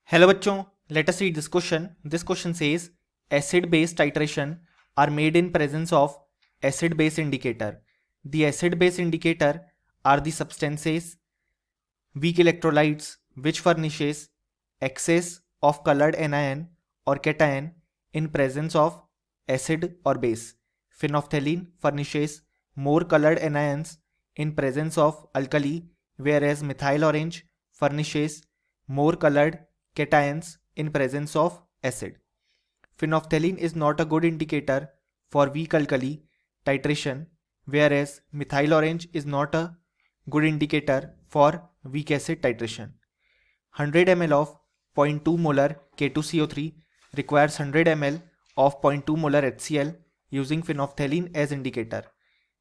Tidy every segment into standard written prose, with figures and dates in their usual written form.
Hello बच्चों, let us read this question. This question says acid-base titration are made in presence of acid-base indicator. The acid-base indicator are the substances, weak electrolytes which furnishes excess of colored anion or cation in presence of acid or base. Phenolphthalein furnishes more colored anions in presence of alkali, whereas methyl orange furnishes more colored cations in presence of acid. Phenolphthalein is not a good indicator for weak alkali titration, whereas methyl orange is not a good indicator for weak acid titration. 100 ml of 0.2 molar K2CO3 requires 100 ml of 0.2 molar HCl using phenolphthalein as indicator.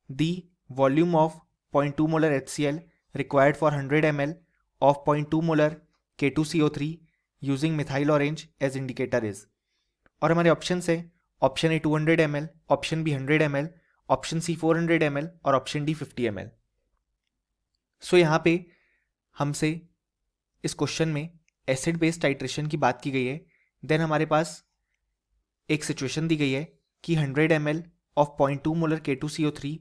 The volume of 0.2 molar HCl required for 100 ml of 0.2 molar K2CO3 using methyl orange as indicator is. और हमारे option है option a 200 ml, option b 100 ml, option c 400 ml और option d 50 ml. So यहाँ पे हमसे इस question में acid base titration की बात की गई है. देन हमारे पास एक सिचुएशन दी गई है कि 100 ml ऑफ 0.2 मोलर K2CO3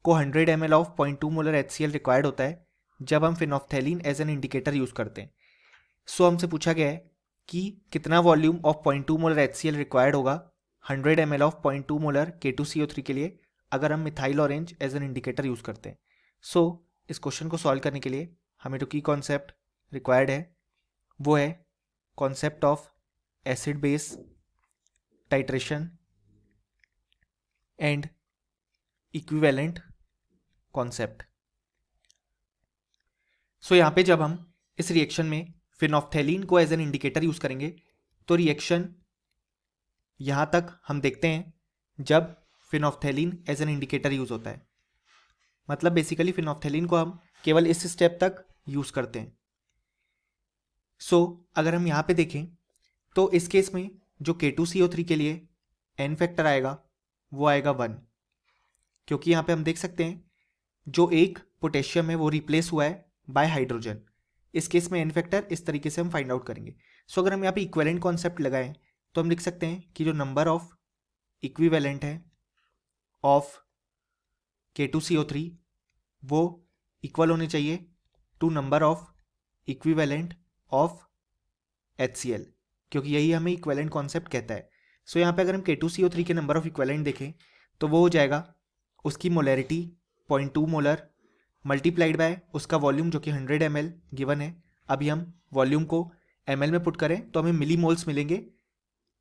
को 100 ml of 0.2 molar HCl required होता है जब हम फिनोफ्थैलीन एज एन इंडिकेटर यूज करते हैं. सो हमसे पूछा गया है कि कितना volume of 0.2 molar HCl required होगा 100 ml ऑफ 0.2 मोलर K2CO3 के लिए अगर हम methyl orange as an indicator use करते हैं. सो इस क्वेश्चन को सॉल्व करने के लिए हमें जो की कॉन्सेप्ट रिक्वायर्ड है वो है concept of acid base titration and equivalent concept. So यहाँ पे जब हम इस रिएक्शन में फिनोफ्थैलीन को एज एन इंडिकेटर यूज करेंगे तो रिएक्शन यहाँ तक हम देखते हैं जब फिनोफ्थैलीन एज एन इंडिकेटर यूज होता है. मतलब बेसिकली फिनोफ्थैलीन को हम केवल इस स्टेप तक यूज करते हैं. सो अगर हम यहाँ पे देखें तो इस केस में जो K2CO3 के लिए एन फैक्टर आएगा वो आएगा 1, क्योंकि यहाँ पे हम देख सकते हैं जो एक पोटेशियम है वो रिप्लेस हुआ है बाय हाइड्रोजन. इस केस में एन फैक्टर इस तरीके से हम फाइंड आउट करेंगे. सो अगर हम यहाँ पे इक्विवेलेंट कॉन्सेप्ट लगाएं तो हम लिख सकते हैं कि जो नंबर ऑफ इक्विवेलेंट है ऑफ K2CO3 वो इक्वल होने चाहिए to number of equivalent of HCl, क्योंकि यही हमें इक्विवेलेंट कॉन्सेप्ट कहता है. सो यहाँ पे अगर हम K2CO3 के नंबर ऑफ इक्विवेलेंट देखें तो वो हो जाएगा उसकी मोलैरिटी 0.2 मोलर मल्टीप्लाइड बाय उसका वॉल्यूम जो कि 100 ml गिवन है. अभी हम वॉल्यूम को ml में पुट करें तो हमें मिली मोल्स मिलेंगे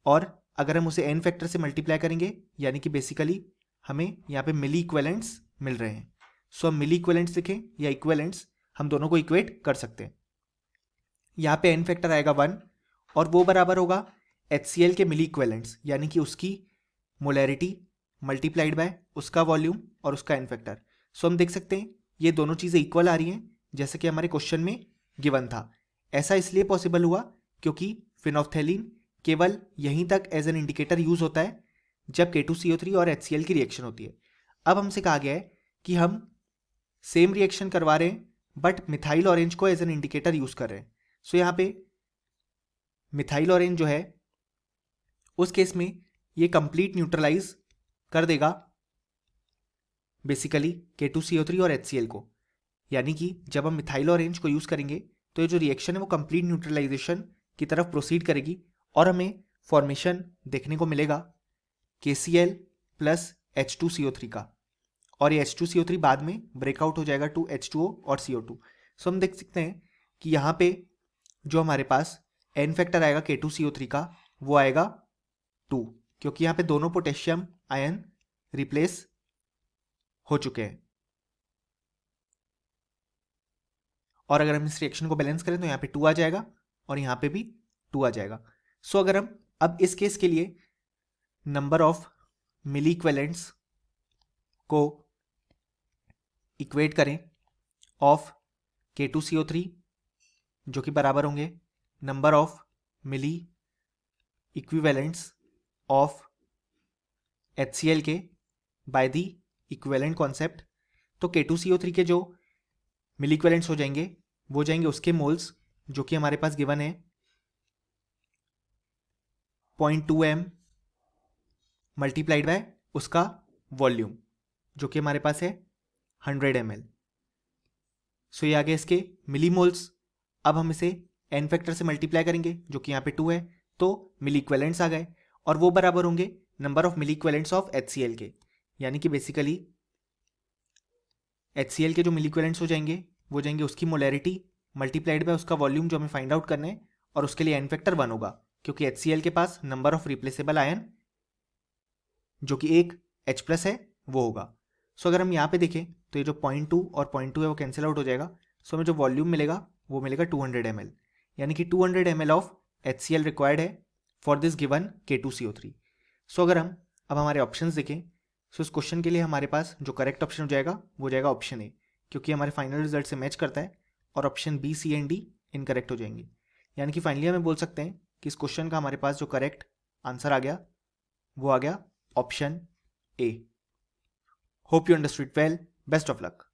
और अगर हम उसे n फैक्टर से मल्टीप्लाई करेंगे यानी कि बेसिकली हमें यहाँ पे मिली इक्विवेलेंट्स मिल रहे हैं. सो हम मिली इक्विवेलेंट्स लिखें या इक्विवेलेंट्स हम दोनों को इक्वेट कर सकते हैं. यहाँ पे n फैक्टर आएगा 1 और वो बराबर होगा HCl के मिली इक्विवेलेंट्स यानी कि उसकी मोलैरिटी मल्टीप्लाइड बाय उसका वॉल्यूम और उसका n फैक्टर. सो हम देख सकते हैं ये दोनों चीज़ें इक्वल आ रही हैं जैसे कि हमारे क्वेश्चन में गिवन था. ऐसा इसलिए पॉसिबल हुआ क्योंकि फिनोफ्थैलीन केवल यहीं तक एज एन इंडिकेटर यूज होता है जब K2CO3 और HCl की रिएक्शन होती है. अब हमसे कहा गया है कि हम सेम रिएक्शन करवा रहे हैं बट मिथाइल ऑरेंज को एज एन इंडिकेटर यूज कर रहे हैं. सो यहाँ पे मिथाइल ऑरेंज जो है उस केस में ये कंप्लीट न्यूट्रलाइज कर देगा बेसिकली K2CO3 और HCl को. यानी कि जब हम मिथाइल ऑरेंज को यूज करेंगे तो ये जो रिएक्शन है वो कंप्लीट न्यूट्रलाइजेशन की तरफ प्रोसीड करेगी और हमें फॉर्मेशन देखने को मिलेगा KCl प्लस H2CO3 का, और ये H2CO3 बाद में ब्रेकआउट हो जाएगा टू H2O और CO2. सो हम देख सकते हैं कि यहाँ पे जो हमारे पास एन फैक्टर आएगा K2CO3 का वो आएगा 2, क्योंकि यहाँ पे दोनों पोटेशियम आयन रिप्लेस हो चुके हैं. और अगर हम इस रिएक्शन को बैलेंस करें तो यहाँ पे 2 आ जाएगा और यहाँ पे भी 2 आ जाएगा. सो अगर हम अब इस केस के लिए नंबर ऑफ मिली इक्विवेलेंट्स को इक्वेट करें ऑफ K2CO3 जो कि बराबर होंगे number of milli equivalents of HCl के बाय द इक्विवेलेंट कॉन्सेप्ट, तो K2CO3 के जो मिली इक्विवेलेंट्स हो जाएंगे वो जाएंगे उसके मोल्स जो कि हमारे पास गिवन है 0.2 m मल्टीप्लाइड बाय उसका वॉल्यूम जो कि हमारे पास है 100 ml। सो ये आ गए इसके मिलीमोल्स। अब हम इसे n फैक्टर से मल्टीप्लाई करेंगे जो कि यहाँ पे 2 है, तो मिली इक्विवेलेंट्स आ गए और वो बराबर होंगे number of milli equivalents of HCl के। यानी कि बेसिकली HCl के जो मिली इक्विवेलेंट्स हो जाएंगे वो जाएंगे उसकी मोलैरिटी मल्टीप्लाइड बाय उसका वॉल्यूम जो हमें फाइंड आउट करना है, और उसके लिए n फैक्टर 1 होगा क्योंकि HCl के पास नंबर ऑफ रिप्लेसेबल आयन जो कि एक H+ है वो होगा। सो अगर हम यहाँ पे देखें तो ये जो 0.2 और 0.2 है वो कैंसिल आउट हो जाएगा। सो हमें जो वॉल्यूम मिलेगा वो मिलेगा 200 ml, यानी कि 200 ml ऑफ HCl रिक्वायर्ड है फॉर दिस गिवन K2CO3। सो अगर हम अब हमारे ऑप्शंस देखें, सो इस क्वेश्चन के लिए हमारे पास जो करेक्ट ऑप्शन हो जाएगा वो जाएगा ऑप्शन ए, क्योंकि हमारे फाइनल रिजल्ट से मैच करता है, और option b, c and d incorrect हो जाएंगे। यानी कि फाइनली हमें बोल सकते हैं कि इस क्वेश्चन का हमारे पास जो करेक्ट आंसर आ गया वो आ गया option A. Hope you understood well, best of luck.